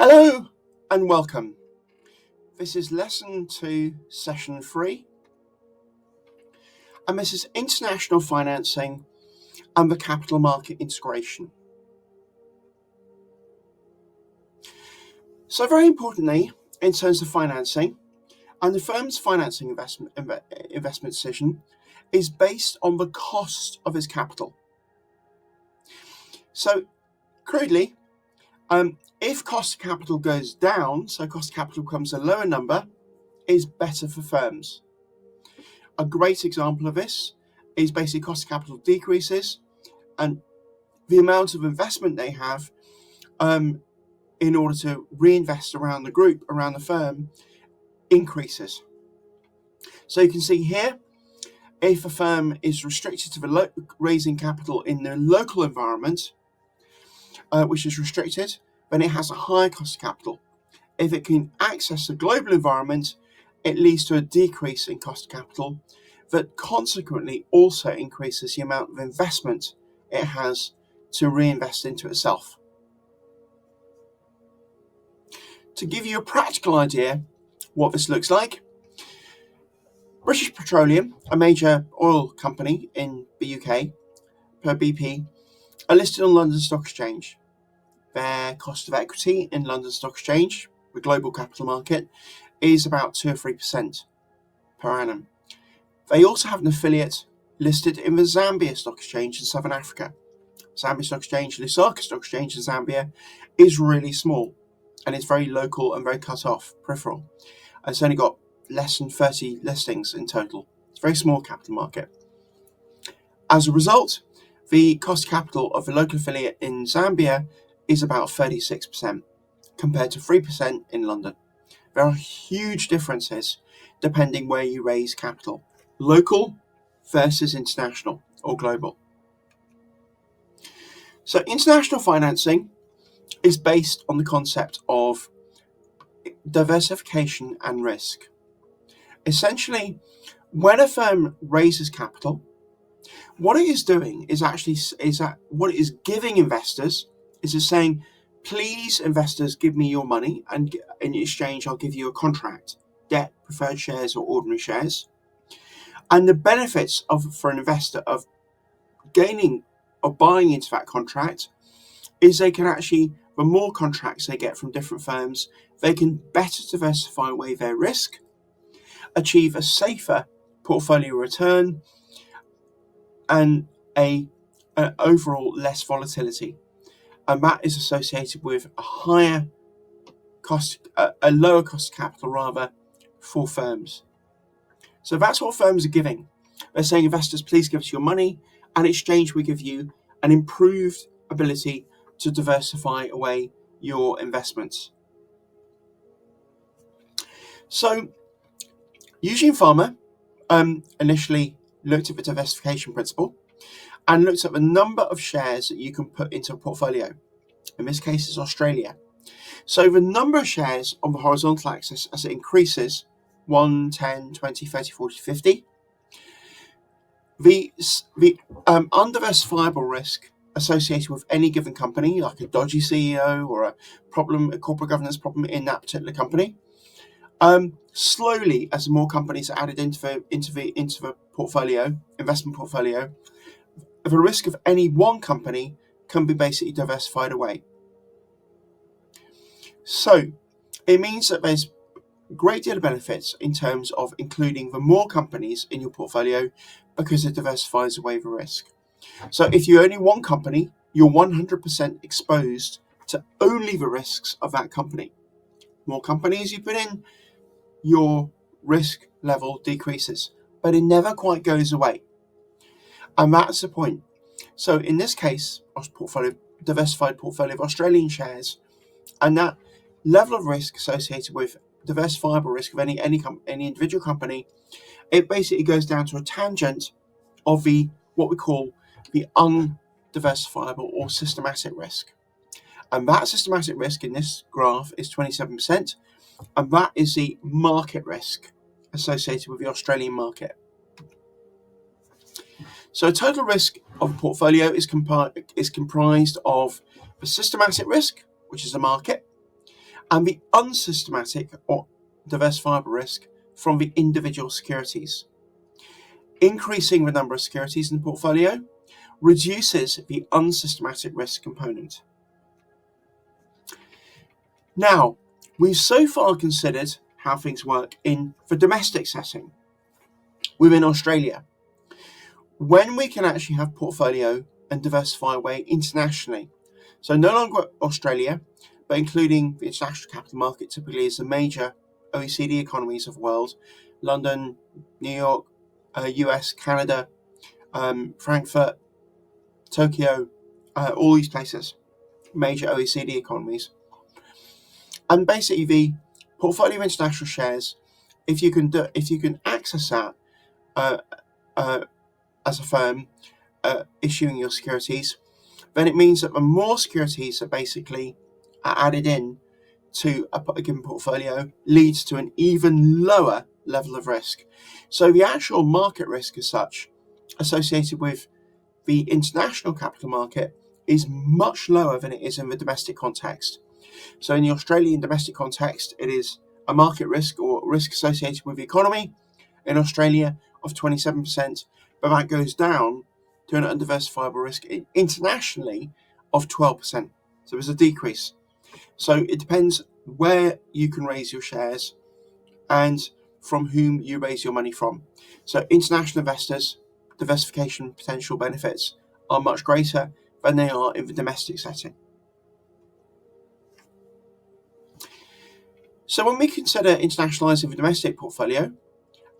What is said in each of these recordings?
Hello and welcome. This is lesson 2, session 3, and this is international financing and the capital market integration. So very importantly, in terms of financing, and the firm's financing investment decision is based on the cost of its capital. So crudely, if cost of capital goes down, so cost of capital becomes a lower number, is better for firms. A great example of this is basically cost of capital decreases and the amount of investment they have in order to reinvest around the group, around the firm, increases. So you can see here, if a firm is restricted to raising capital in the local environment, which is restricted, then it has a higher cost of capital. If it can access the global environment, it leads to a decrease in cost of capital that consequently also increases the amount of investment it has to reinvest into itself. To give you a practical idea what this looks like, British Petroleum, a major oil company in the UK, per BP, are listed on London Stock Exchange. Their cost of equity in London Stock Exchange, the global capital market, is about 2 or 3% per annum. They also have an affiliate listed in the Zambia Stock Exchange in Southern Africa. Zambia Stock Exchange, Lusaka Stock Exchange in Zambia is really small and it's very local and very cut off, peripheral. And it's only got less than 30 listings in total. It's a very small capital market. As a result, the cost of capital of the local affiliate in Zambia is about 36% compared to 3% in London. There are huge differences depending where you raise capital, local versus international or global. So international financing is based on the concept of diversification and risk. Essentially, when a firm raises capital, what it is doing is what it is giving investors is it's saying, please investors, give me your money and in exchange I'll give you a contract, debt, preferred shares or ordinary shares. And the benefits for an investor of gaining or buying into that contract is they can actually, the more contracts they get from different firms, they can better diversify away their risk, achieve a safer portfolio return and an overall less volatility. And that is associated with a lower cost of capital rather for firms. So that's what firms are giving. They're saying, investors, please give us your money, and in exchange we give you an improved ability to diversify away your investments. So Eugene Farmer initially looked at the diversification principle and looked at the number of shares that you can put into a portfolio. In this case, it's Australia. So the number of shares on the horizontal axis as it increases, 1, 10, 20, 30, 40, 50, the undiversifiable risk associated with any given company, like a dodgy CEO or a corporate governance problem in that particular company, slowly, as more companies are added into the portfolio, investment portfolio, the risk of any one company can be basically diversified away. So it means that there's a great deal of benefits in terms of including the more companies in your portfolio because it diversifies away the risk. So if you only one company, you're 100% exposed to only the risks of that company. More companies you put in, your risk level decreases, but it never quite goes away. And that's the point. So in this case, diversified portfolio of Australian shares, and that level of risk associated with diversifiable risk of any individual company, it basically goes down to a tangent of what we call the undiversifiable or systematic risk. And that systematic risk in this graph is 27%, and that is the market risk associated with the Australian market. So total risk of a portfolio is comprised of the systematic risk, which is the market, and the unsystematic or diversifiable risk from the individual securities. Increasing the number of securities in the portfolio reduces the unsystematic risk component. Now, we've so far considered how things work in the domestic setting within Australia. When we can actually have portfolio and diversify away internationally, so no longer Australia, but including the international capital market typically is the major OECD economies of the world, London, New York, US, Canada, Frankfurt, Tokyo, all these places, major OECD economies. And basically the portfolio of international shares, if you can access that as a firm issuing your securities, then it means that the more securities that basically are added in to a given portfolio leads to an even lower level of risk. So the actual market risk as such associated with the international capital market is much lower than it is in the domestic context. So in the Australian domestic context, it is a market risk or risk associated with the economy in Australia of 27%, but that goes down to an undiversifiable risk internationally of 12%. So there's a decrease. So it depends where you can raise your shares and from whom you raise your money from. So international investors, diversification potential benefits are much greater than they are in the domestic setting. So when we consider internationalizing the domestic portfolio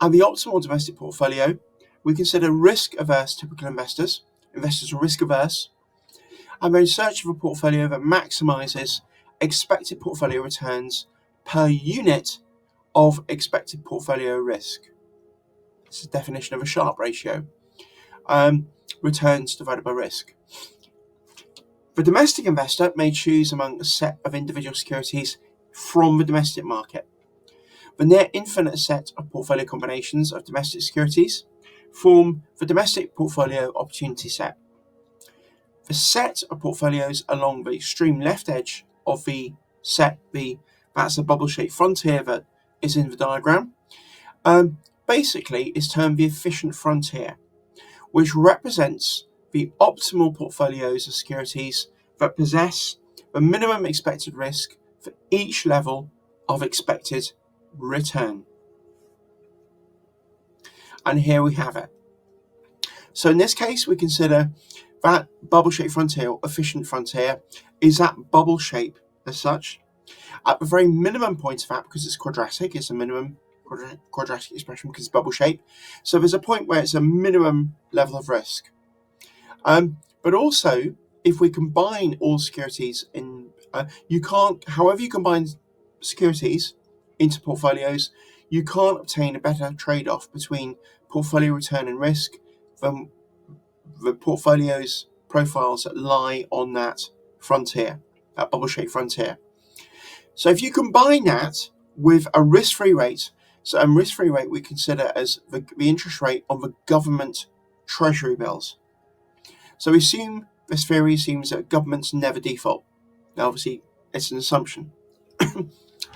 and the optimal domestic portfolio, we consider risk-averse typical investors. Investors are risk-averse, and they're in search of a portfolio that maximizes expected portfolio returns per unit of expected portfolio risk. This is the definition of a Sharpe ratio. Returns divided by risk. The domestic investor may choose among a set of individual securities from the domestic market. The near infinite set of portfolio combinations of domestic securities form the domestic portfolio opportunity set. The set of portfolios along the extreme left edge of the set, that's the bubble-shaped frontier that is in the diagram, basically is termed the efficient frontier, which represents the optimal portfolios of securities that possess the minimum expected risk for each level of expected return. And here we have it. So in this case, we consider that bubble-shaped frontier, or efficient frontier, is that bubble shape as such. At the very minimum point of that, because it's quadratic, it's a minimum quadratic expression because it's bubble shape. So there's a point where it's a minimum level of risk. But also, if we combine all securities in, however you combine securities into portfolios, you can't obtain a better trade-off between portfolio return and risk than the portfolios profiles that lie on that frontier, that bubble-shaped frontier. So if you combine that with a risk-free rate, so a risk-free rate we consider as the interest rate on the government treasury bills. So this theory assumes that governments never default. Now obviously it's an assumption,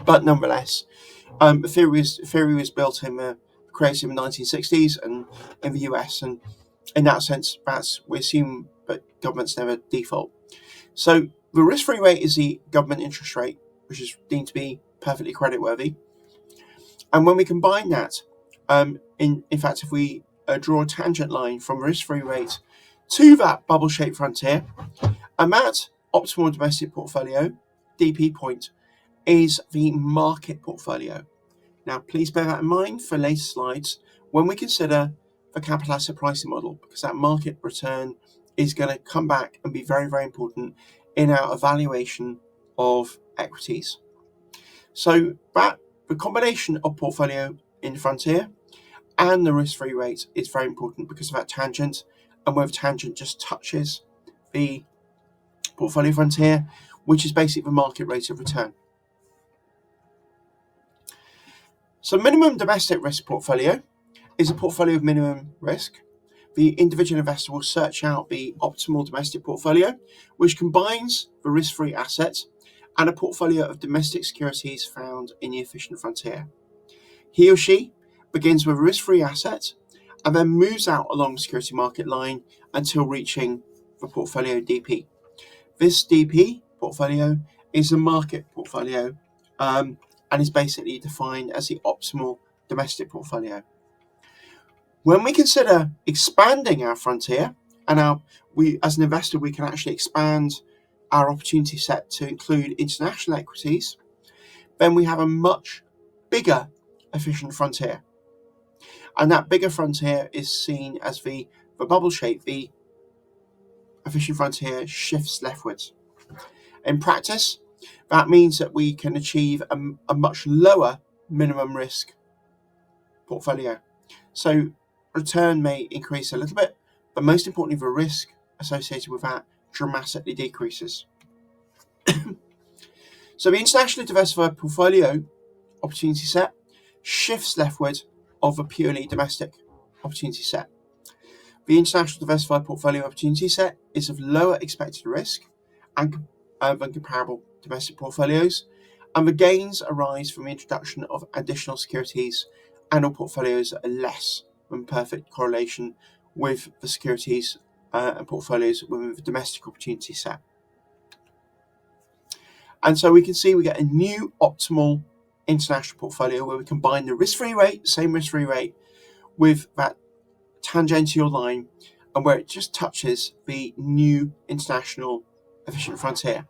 but nonetheless, the theory was built created in the 1960s and in the US, and in that sense, we assume that governments never default. So the risk-free rate is the government interest rate, which is deemed to be perfectly creditworthy. And when we combine that, in fact, if we draw a tangent line from risk-free rate to that bubble-shaped frontier, and that optimal domestic portfolio, DP point, is the market portfolio. Now, please bear that in mind for later slides when we consider the capital asset pricing model, because that market return is going to come back and be very, very important in our evaluation of equities. So that the combination of portfolio in frontier and the risk-free rate is very important because of that tangent, and where the tangent just touches the portfolio frontier, which is basically the market rate of return. So minimum domestic risk portfolio is a portfolio of minimum risk. The individual investor will search out the optimal domestic portfolio, which combines the risk-free assets and a portfolio of domestic securities found in the efficient frontier. He or she begins with a risk-free asset and then moves out along the security market line until reaching the portfolio DP. This DP portfolio is a market portfolio and is basically defined as the optimal domestic portfolio. When we consider expanding our frontier, and we as an investor, we can actually expand our opportunity set to include international equities, then we have a much bigger efficient frontier. And that bigger frontier is seen as the bubble shape. The efficient frontier shifts leftwards. In practice, that means that we can achieve a much lower minimum risk portfolio. So return may increase a little bit, but most importantly, the risk associated with that dramatically decreases. So the internationally diversified portfolio opportunity set shifts leftward of a purely domestic opportunity set. The international diversified portfolio opportunity set is of lower expected risk and than comparable domestic portfolios, and the gains arise from the introduction of additional securities and/or portfolios that are less than perfect correlation with the securities and portfolios within the domestic opportunity set. And so we can see we get a new optimal international portfolio where we combine the risk-free rate, same risk-free rate, with that tangential line, and where it just touches the new international efficient frontier.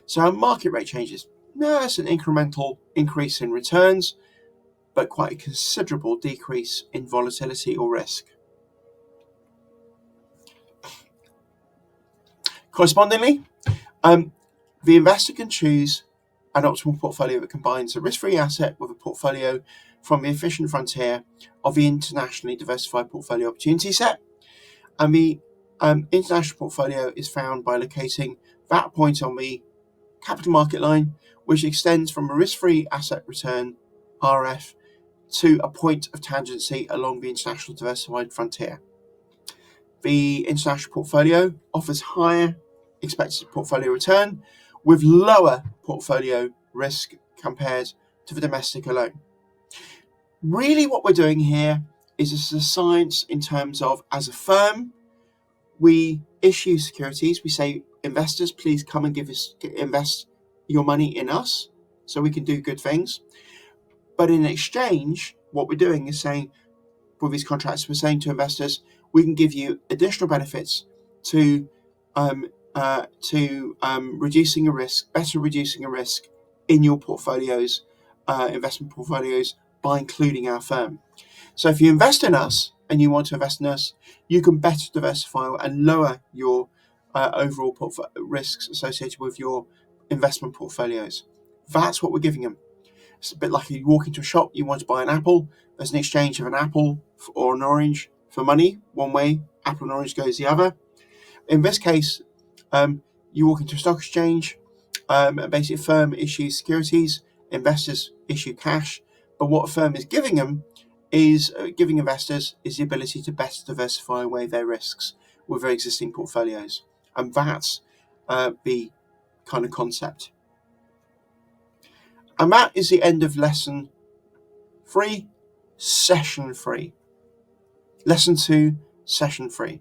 So our market rate changes. No, it's an incremental increase in returns, but quite a considerable decrease in volatility or risk. Correspondingly, the investor can choose an optimal portfolio that combines a risk-free asset with a portfolio from the efficient frontier of the internationally diversified portfolio opportunity set. And the international portfolio is found by locating that point on the capital market line, which extends from a risk-free asset return, RF, to a point of tangency along the international diversified frontier. The international portfolio offers higher expected portfolio return with lower portfolio risk compared to the domestic alone. Really what we're doing here is a science in terms of, as a firm, we issue securities. We say, investors, please come and invest your money in us so we can do good things. But in exchange, what we're doing is saying, with these contracts, we're saying to investors, we can give you additional benefits to reducing a risk, better reducing a risk in your portfolios, investment portfolios, by including our firm. So if you invest in us and you want to invest in us, you can better diversify and lower your overall risks associated with your investment portfolios. That's what we're giving them. It's a bit like you walk into a shop, you want to buy an apple. There's an exchange of an apple or an orange for money. One way, apple and orange goes the other. In this case, you walk into a stock exchange, and basically a firm issues securities, investors issue cash, but what a firm is giving them is giving investors is the ability to better diversify away their risks with their existing portfolios. And that's the kind of concept. And that is the end of lesson 3, session 3. Lesson 2, session 3.